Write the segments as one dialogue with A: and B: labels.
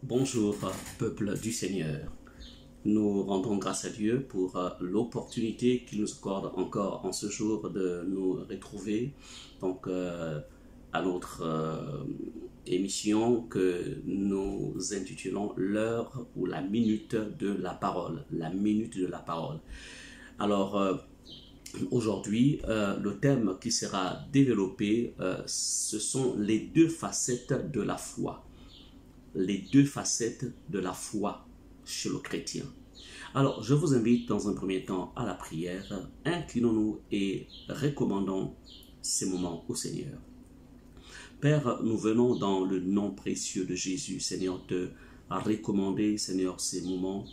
A: Bonjour, peuple du Seigneur. Nous rendons grâce à Dieu pour l'opportunité qu'il nous accorde encore en ce jour de nous retrouver à notre émission que nous intitulons l'heure ou la minute de la parole. La minute de la parole. Alors, aujourd'hui, le thème qui sera développé, ce sont les deux facettes de la foi. Les deux facettes de la foi chez le chrétien. Alors, je vous invite dans un premier temps à la prière. Inclinons-nous et recommandons ces moments au Seigneur. Père, nous venons dans le nom précieux de Jésus, Seigneur, te recommander, Seigneur, ces moments.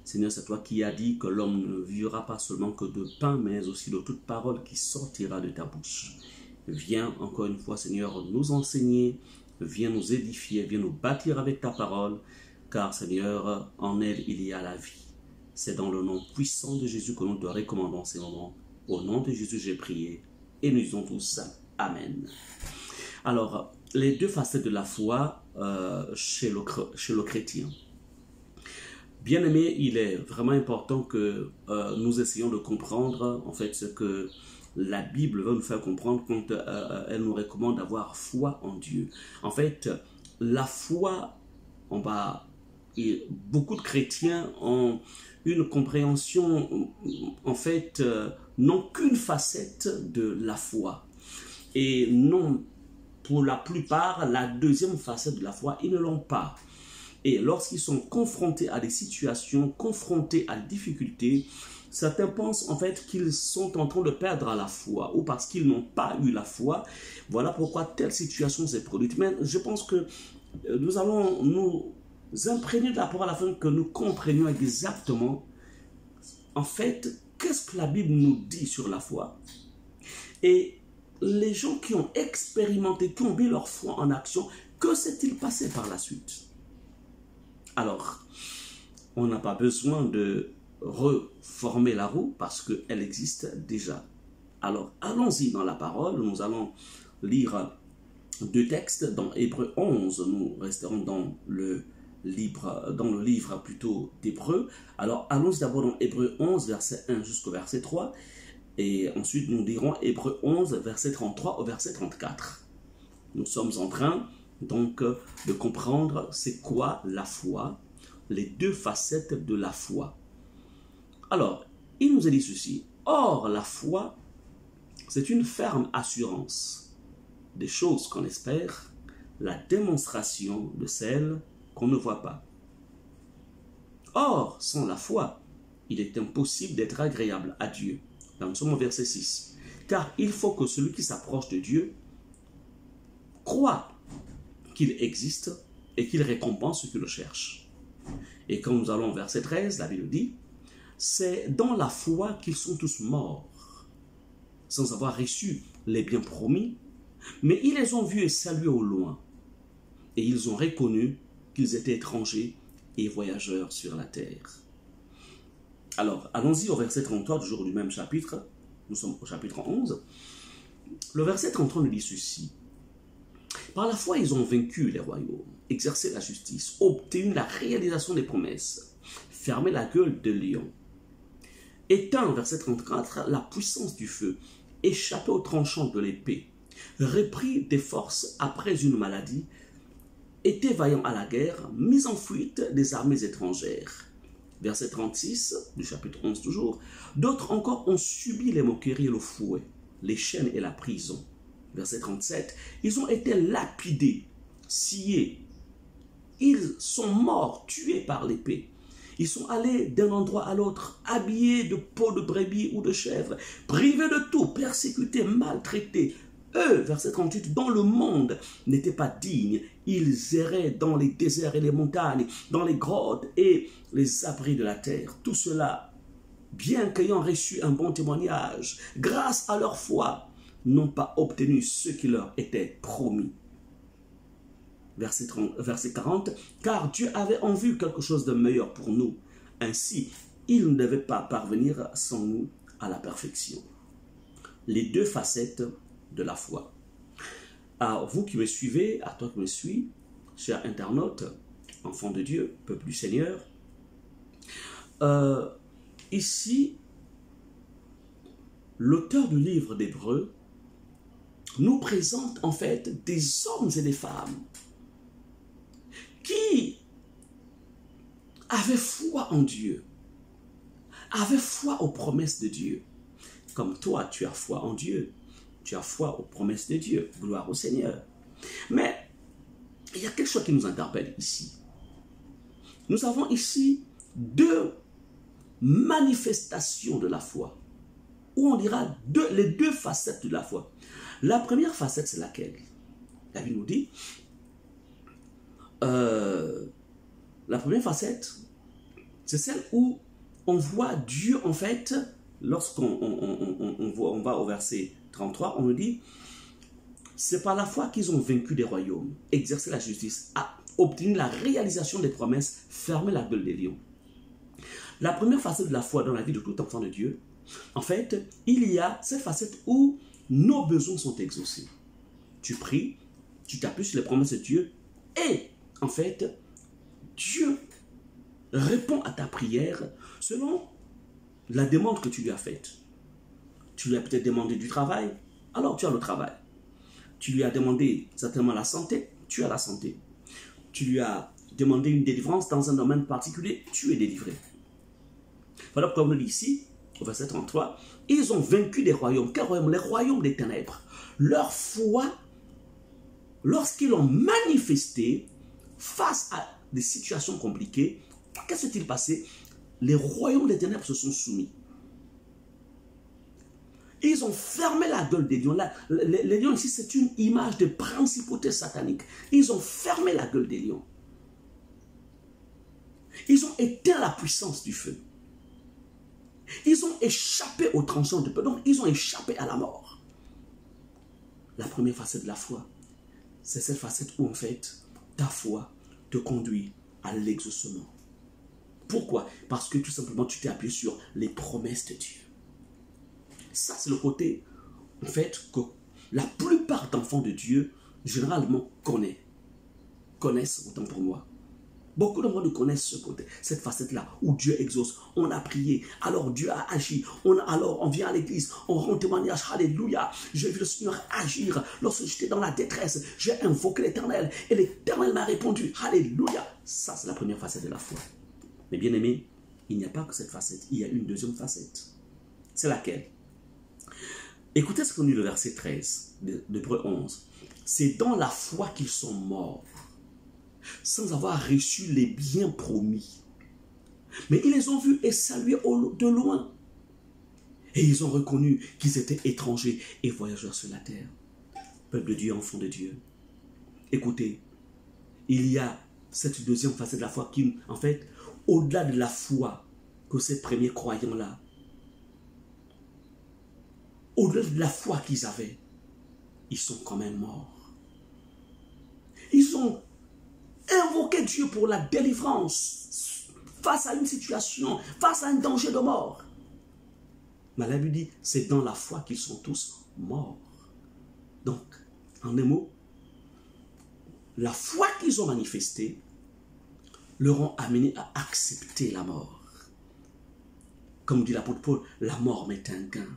A: Seigneur, c'est toi qui as dit que l'homme ne vivra pas seulement que de pain, mais aussi de toute parole qui sortira de ta bouche. Viens encore une fois, Seigneur, nous enseigner. Viens nous édifier, viens nous bâtir avec ta parole, car Seigneur, en elle, il y a la vie. C'est dans le nom puissant de Jésus que nous te recommandons ces moments. Au nom de Jésus, j'ai prié et nous disons tous Amen. Alors, les deux facettes de la foi chez le chrétien. Bien-aimé, il est vraiment important que nous essayions de comprendre en fait ce que la Bible va nous faire comprendre quand elle nous recommande d'avoir foi en Dieu. En fait, la foi, beaucoup de chrétiens ont une compréhension, en fait, n'ont qu'une facette de la foi. Et non, pour la plupart, la deuxième facette de la foi, ils ne l'ont pas. Et lorsqu'ils sont confrontés à des situations, confrontés à des difficultés, certains pensent en fait qu'ils sont en train de perdre la foi ou parce qu'ils n'ont pas eu la foi. Voilà pourquoi telle situation s'est produite. Mais je pense que nous allons nous imprégner de la parole afin que nous comprenions exactement en fait qu'est-ce que la Bible nous dit sur la foi. Et les gens qui ont expérimenté, qui ont mis leur foi en action, que s'est-il passé par la suite? Alors, on n'a pas besoin de reformer la roue parce qu'elle existe déjà. Alors, allons-y dans la parole. Nous allons lire deux textes dans Hébreux 11. Nous resterons dans le livre plutôt d'Hébreux. Alors, allons-y d'abord dans Hébreux 11, verset 1 jusqu'au verset 3. Et ensuite, nous lirons Hébreux 11, verset 33 au verset 34. Nous sommes en train donc de comprendre c'est quoi la foi, les deux facettes de la foi. Alors, il nous a dit ceci. Or, la foi, c'est une ferme assurance des choses qu'on espère, la démonstration de celles qu'on ne voit pas. Or, sans la foi, il est impossible d'être agréable à Dieu. Là, nous sommes au verset 6. Car il faut que celui qui s'approche de Dieu croit qu'il existe et qu'il récompense ceux qui le cherchent. Et quand nous allons au verset 13, la Bible dit, c'est dans la foi qu'ils sont tous morts, sans avoir reçu les biens promis, mais ils les ont vus et salués au loin, et ils ont reconnu qu'ils étaient étrangers et voyageurs sur la terre. Alors, allons-y au verset 33, toujours du même chapitre, nous sommes au chapitre 11. Le verset 33 nous dit ceci. Par la foi, ils ont vaincu les royaumes, exercé la justice, obtenu la réalisation des promesses, fermé la gueule de lion, éteint, verset 34, la puissance du feu, échappé aux tranchants de l'épée, repris des forces après une maladie, été vaillant à la guerre, mis en fuite des armées étrangères. Verset 36 du chapitre 11 toujours, d'autres encore ont subi les moqueries et le fouet, les chaînes et la prison. Verset 37, ils ont été lapidés, sciés, ils sont morts, tués par l'épée. Ils sont allés d'un endroit à l'autre, habillés de peau de brebis ou de chèvre, privés de tout, persécutés, maltraités. Eux, verset 38, dans le monde n'étaient pas dignes. Ils erraient dans les déserts et les montagnes, dans les grottes et les abris de la terre. Tout cela, bien qu'ayant reçu un bon témoignage, grâce à leur foi, n'ont pas obtenu ce qui leur était promis. Verset 40, car Dieu avait en vue quelque chose de meilleur pour nous. Ainsi, il ne devait pas parvenir sans nous à la perfection. Les deux facettes de la foi. À vous qui me suivez, à toi qui me suis, cher internaute, enfants de Dieu, peuple du Seigneur, ici, l'auteur du livre d'Hébreux nous présente en fait des hommes et des femmes qui avaient foi en Dieu, avaient foi aux promesses de Dieu. Comme toi, tu as foi en Dieu, tu as foi aux promesses de Dieu, gloire au Seigneur. Mais il y a quelque chose qui nous interpelle ici. Nous avons ici deux manifestations de la foi, ou on dira les deux facettes de la foi. La première facette, c'est laquelle? La Bible nous dit, la première facette, c'est celle où on voit Dieu, en fait, lorsqu'on va au verset 33, on nous dit, c'est par la foi qu'ils ont vaincu des royaumes, exercé la justice, obtenu la réalisation des promesses, fermé la gueule des lions. La première facette de la foi dans la vie de tout enfant de Dieu, en fait, il y a cette facette où nos besoins sont exaucés. Tu pries, tu t'appuies sur les promesses de Dieu et, en fait, Dieu répond à ta prière selon la demande que tu lui as faite. Tu lui as peut-être demandé du travail, alors tu as le travail. Tu lui as demandé certainement la santé, tu as la santé. Tu lui as demandé une délivrance dans un domaine particulier, tu es délivré. Voilà comme on le dit ici, au verset 33, ils ont vaincu des royaumes. Quels royaumes? Les royaumes des ténèbres. Leur foi, lorsqu'ils l'ont manifesté face à des situations compliquées, qu'est-ce qui s'est passé? Les royaumes des ténèbres se sont soumis. Ils ont fermé la gueule des lions. Les lions ici, c'est une image de principauté satanique. Ils ont fermé la gueule des lions. Ils ont éteint la puissance du feu. Ils ont échappé aux tranchants de feu. Donc, ils ont échappé à la mort. La première facette de la foi, c'est cette facette où, en fait, ta foi te conduit à l'exaucement. Pourquoi? Parce que tout simplement, tu t'es appuyé sur les promesses de Dieu. Ça, c'est le côté, en fait, que la plupart d'enfants de Dieu, généralement, connaissent, autant pour moi. Beaucoup d'entre nous connaissent ce côté, cette facette-là, où Dieu exauce. On a prié, alors Dieu a agi. Alors on vient à l'église, on rend témoignage, alléluia. J'ai vu le Seigneur agir. Lorsque j'étais dans la détresse, j'ai invoqué l'Éternel, et l'Éternel m'a répondu, alléluia. Ça, c'est la première facette de la foi. Mais bien aimé, il n'y a pas que cette facette, il y a une deuxième facette. C'est laquelle? Écoutez ce qu'on dit le verset 13 d'Hébreux 11. C'est dans la foi qu'ils sont morts, sans avoir reçu les biens promis. Mais ils les ont vus et salués de loin. Et ils ont reconnu qu'ils étaient étrangers et voyageurs sur la terre. Peuple de Dieu, enfant de Dieu. Écoutez, il y a cette deuxième facette de la foi qui, en fait, au-delà de la foi que ces premiers croyants-là, au-delà de la foi qu'ils avaient, ils sont quand même morts. Ils ont invoqué Dieu pour la délivrance face à une situation, face à un danger de mort. Mais la Bible dit, c'est dans la foi qu'ils sont tous morts. Donc, en un mot, la foi qu'ils ont manifestée leur ont amené à accepter la mort. Comme dit l'apôtre Paul, la mort m'est un gain.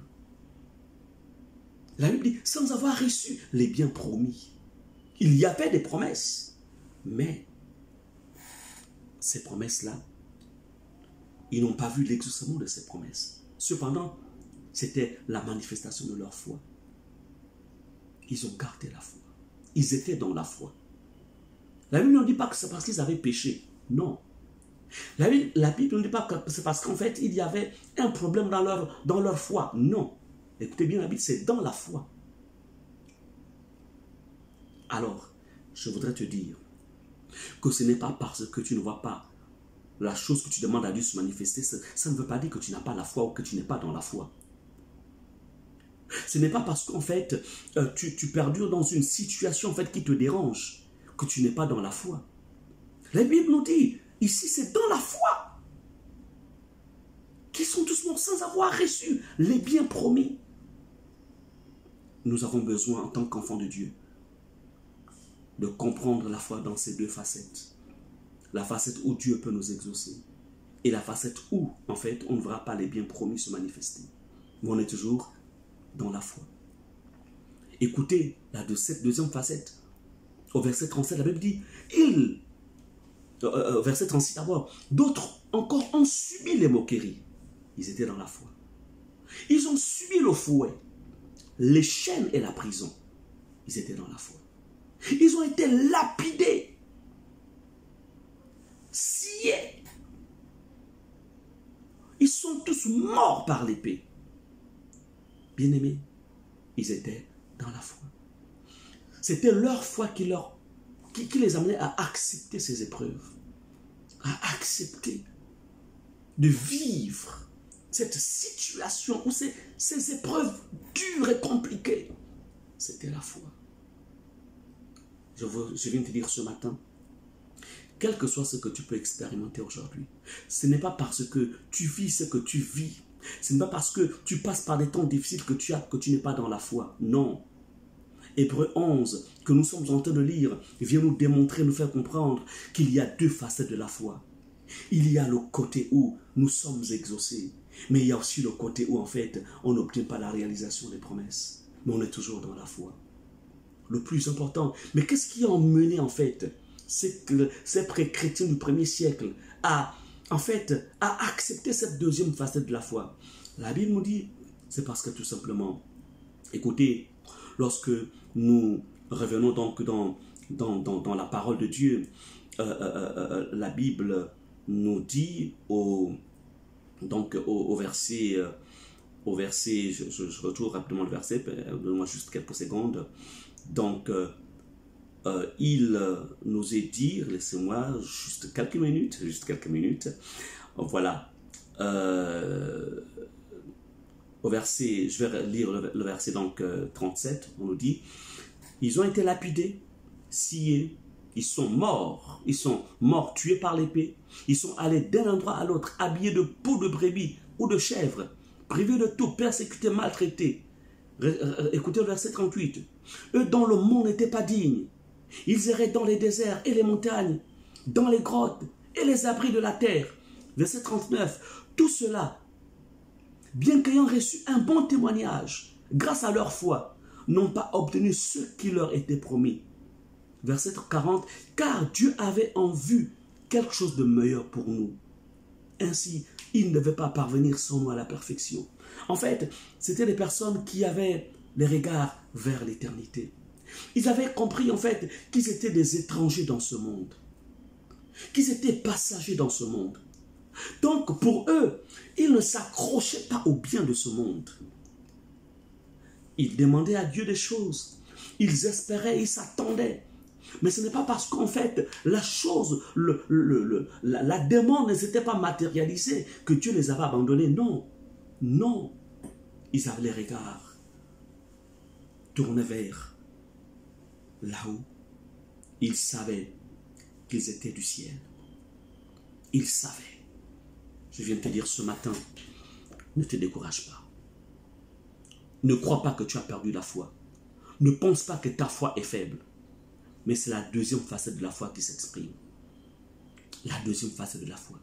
A: La Bible dit, sans avoir reçu les biens promis. Il y avait des promesses, mais ces promesses-là, ils n'ont pas vu l'exaucement de ces promesses. Cependant, c'était la manifestation de leur foi. Ils ont gardé la foi. Ils étaient dans la foi. La Bible ne dit pas que c'est parce qu'ils avaient péché. Non. La Bible ne dit pas que c'est parce qu'en fait, il y avait un problème dans leur foi. Non. Écoutez bien, la Bible, c'est dans la foi. Alors, je voudrais te dire que ce n'est pas parce que tu ne vois pas la chose que tu demandes à Dieu se manifester, ça ne veut pas dire que tu n'as pas la foi ou que tu n'es pas dans la foi. Ce n'est pas parce qu'en fait, tu perdures dans une situation en fait, qui te dérange que tu n'es pas dans la foi. La Bible nous dit, ici c'est dans la foi qu'ils sont tous morts sans avoir reçu les biens promis. Nous avons besoin en tant qu'enfants de Dieu de comprendre la foi dans ces deux facettes. la facette où Dieu peut nous exaucer. Et la facette où, en fait, on ne verra pas les biens promis se manifester. Mais on est toujours dans la foi. Écoutez, cette deuxième facette, au verset 37, la Bible dit, verset 36 d'abord, d'autres encore ont subi les moqueries. Ils étaient dans la foi. Ils ont subi le fouet, les chaînes et la prison. Ils étaient dans la foi. Ils ont été lapidés, sciés. Ils sont tous morts par l'épée. Bien-aimés, ils étaient dans la foi. C'était leur foi qui les amenait à accepter ces épreuves, à accepter de vivre cette situation où ces épreuves dures et compliquées. C'était la foi. Je viens de te dire ce matin, quel que soit ce que tu peux expérimenter aujourd'hui, ce n'est pas parce que tu vis ce que tu vis, ce n'est pas parce que tu passes par des temps difficiles que tu n'es pas dans la foi. Non. Hébreux 11, que nous sommes en train de lire, vient nous démontrer, nous faire comprendre qu'il y a deux facettes de la foi. Il y a le côté où nous sommes exaucés, mais il y a aussi le côté où, en fait, on n'obtient pas la réalisation des promesses. Mais on est toujours dans la foi. Le plus important, mais qu'est-ce qui a emmené, en fait, ces pré-chrétiens du premier siècle à accepter cette deuxième facette de la foi? La Bible nous dit, c'est parce que tout simplement, écoutez, lorsque nous revenons donc dans la parole de Dieu, la Bible nous dit au verset, je retourne rapidement le verset, donne-moi juste quelques secondes. Donc, il nous est dit, laissez-moi juste quelques minutes, voilà, au verset, je vais lire le verset donc 37, on nous dit, ils ont été lapidés, sciés, ils sont morts tués par l'épée, ils sont allés d'un endroit à l'autre, habillés de peau de brebis ou de chèvre, privés de tout, persécutés, maltraités. Écoutez le verset 38, eux dont le monde n'était pas digne, ils erraient dans les déserts et les montagnes, dans les grottes et les abris de la terre. Verset 39, tout cela, bien qu'ayant reçu un bon témoignage, grâce à leur foi, n'ont pas obtenu ce qui leur était promis. Verset 40, car Dieu avait en vue quelque chose de meilleur pour nous. Ainsi, il ne devait pas parvenir sans nous à la perfection. En fait, c'était des personnes qui avaient les regards vers l'éternité. Ils avaient compris en fait qu'ils étaient des étrangers dans ce monde, qu'ils étaient passagers dans ce monde. Donc pour eux, ils ne s'accrochaient pas au bien de ce monde. Ils demandaient à Dieu des choses, ils espéraient, ils s'attendaient. Mais ce n'est pas parce qu'en fait la chose, la demande ne s'était pas matérialisée que Dieu les avait abandonnés. Non, non. Ils avaient les regards tournés vers là où ils savaient qu'ils étaient du ciel. Ils savaient. Je viens de te dire ce matin, ne te décourage pas. Ne crois pas que tu as perdu la foi. Ne pense pas que ta foi est faible. Mais c'est la deuxième facette de la foi qui s'exprime. La deuxième facette de la foi.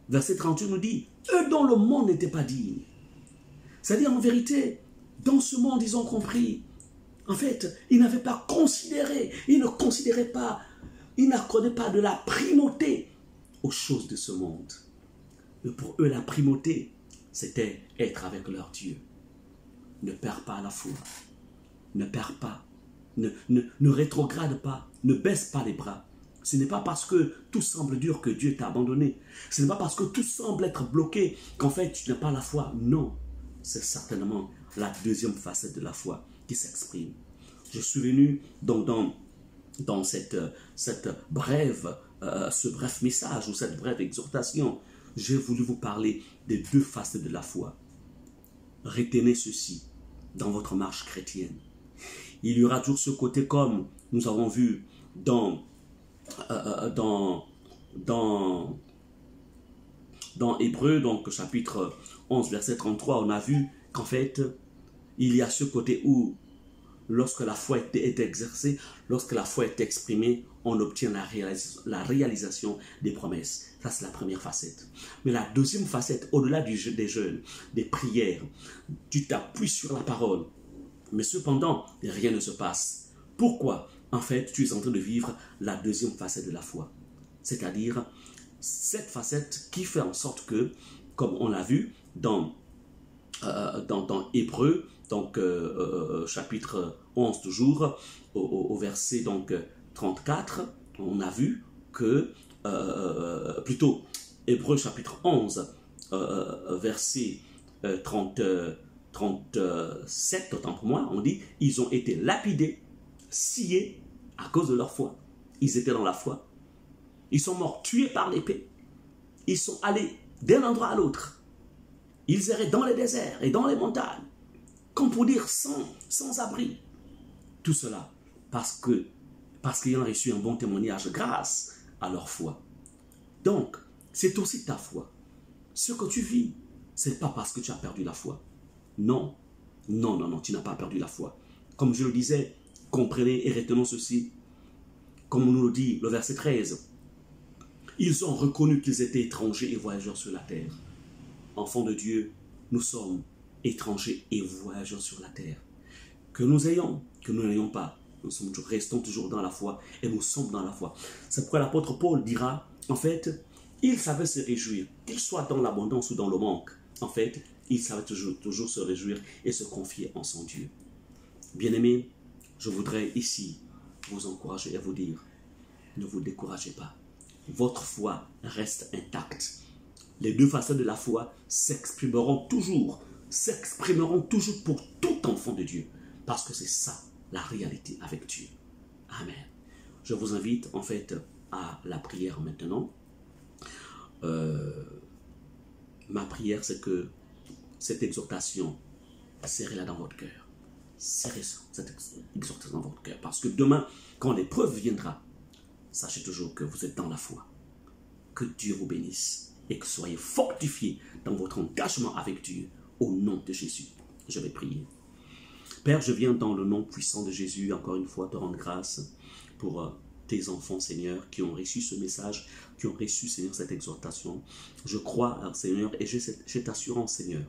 A: Verset 38 nous dit, eux dont le monde n'était pas digne. C'est-à-dire en vérité, dans ce monde ils ont compris. En fait, ils n'avaient pas considéré, ils ne considéraient pas, ils n'accordaient pas de la primauté aux choses de ce monde. Mais pour eux, la primauté, c'était être avec leur Dieu. Ne perds pas la foi. Ne perds pas. Ne rétrograde pas. Ne baisse pas les bras. Ce n'est pas parce que tout semble dur que Dieu t'a abandonné. Ce n'est pas parce que tout semble être bloqué qu'en fait tu n'as pas la foi. Non. C'est certainement la deuxième facette de la foi qui s'exprime. Je suis venu donc dans ce bref message ou cette brève exhortation. J'ai voulu vous parler des deux facettes de la foi. Retenez ceci dans votre marche chrétienne. Il y aura toujours ce côté comme nous avons vu dans Hébreux, donc chapitre 11, verset 33, on a vu qu'en fait, il y a ce côté où lorsque la foi est exercée, lorsque la foi est exprimée, on obtient la réalisation des promesses. Ça, c'est la première facette. Mais la deuxième facette, au-delà des jeûnes, des prières, tu t'appuies sur la parole. Mais cependant, rien ne se passe. Pourquoi? En fait, tu es en train de vivre la deuxième facette de la foi. C'est-à-dire, cette facette qui fait en sorte que, comme on l'a vu dans Hébreux, donc chapitre 11 toujours, au verset donc 34, on a vu que, plutôt Hébreux chapitre 11, verset 37, autant pour moi, on dit, ils ont été lapidés, sciés à cause de leur foi. Ils étaient dans la foi. Ils sont morts tués par l'épée. Ils sont allés d'un endroit à l'autre. Ils erraient dans les déserts et dans les montagnes, comme pour dire sans abri. Tout cela parce qu'ils ont reçu un bon témoignage grâce à leur foi. Donc, c'est aussi ta foi. Ce que tu vis, ce n'est pas parce que tu as perdu la foi. Non, non, non, non, tu n'as pas perdu la foi. Comme je le disais, comprenez et retenons ceci. Comme on nous le dit, le verset 13. Ils ont reconnu qu'ils étaient étrangers et voyageurs sur la terre. Enfants de Dieu, nous sommes étrangers et voyageurs sur la terre. Que nous ayons, que nous n'ayons pas, restons toujours dans la foi et nous sommes dans la foi. C'est pourquoi l'apôtre Paul dira, en fait, il savait se réjouir, qu'il soit dans l'abondance ou dans le manque. En fait, il savait toujours se réjouir et se confier en son Dieu. Bien-aimés, je voudrais ici vous encourager et vous dire, ne vous découragez pas. Votre foi reste intacte. Les deux facettes de la foi s'exprimeront toujours pour tout enfant de Dieu. Parce que c'est ça, la réalité avec Dieu. Amen. Je vous invite en fait à la prière maintenant. Ma prière, c'est que cette exhortation, serrez-la dans votre cœur. Serrez cette exhortation dans votre cœur. Parce que demain, quand l'épreuve viendra, sachez toujours que vous êtes dans la foi. Que Dieu vous bénisse et que soyez fortifiés dans votre engagement avec Dieu au nom de Jésus. Je vais prier. Père, je viens dans le nom puissant de Jésus, encore une fois, te rendre grâce pour tes enfants, Seigneur, qui ont reçu ce message, qui ont reçu, Seigneur, cette exhortation. Je crois, Seigneur, et j'ai cette assurance, Seigneur,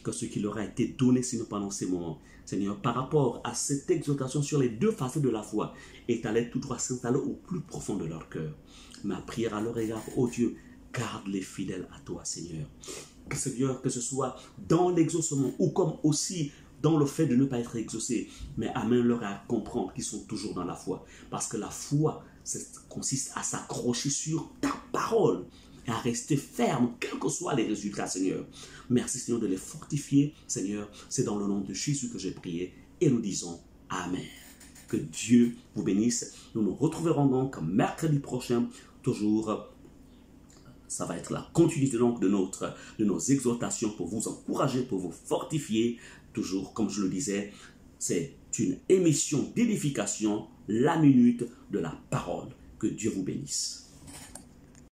A: que ce qui leur a été donné, Seigneur, pendant ces moments, Seigneur, par rapport à cette exhortation sur les deux facettes de la foi, est allé tout droit s'installer au plus profond de leur cœur. Ma prière à leur égard, ô Dieu, garde-les fidèles à toi, Seigneur. Seigneur, que ce soit dans l'exaucement ou comme aussi dans le fait de ne pas être exaucé, mais amène-leur à comprendre qu'ils sont toujours dans la foi. Parce que la foi consiste à s'accrocher sur ta parole et à rester ferme, quels que soient les résultats, Seigneur. Merci, Seigneur, de les fortifier, Seigneur. C'est dans le nom de Jésus que j'ai prié et nous disons Amen. Que Dieu vous bénisse. Nous nous retrouverons donc mercredi prochain, toujours. Ça va être la continuité donc de nos exhortations pour vous encourager, pour vous fortifier. Toujours, comme je le disais, c'est une émission d'édification, la minute de la parole. Que Dieu vous bénisse.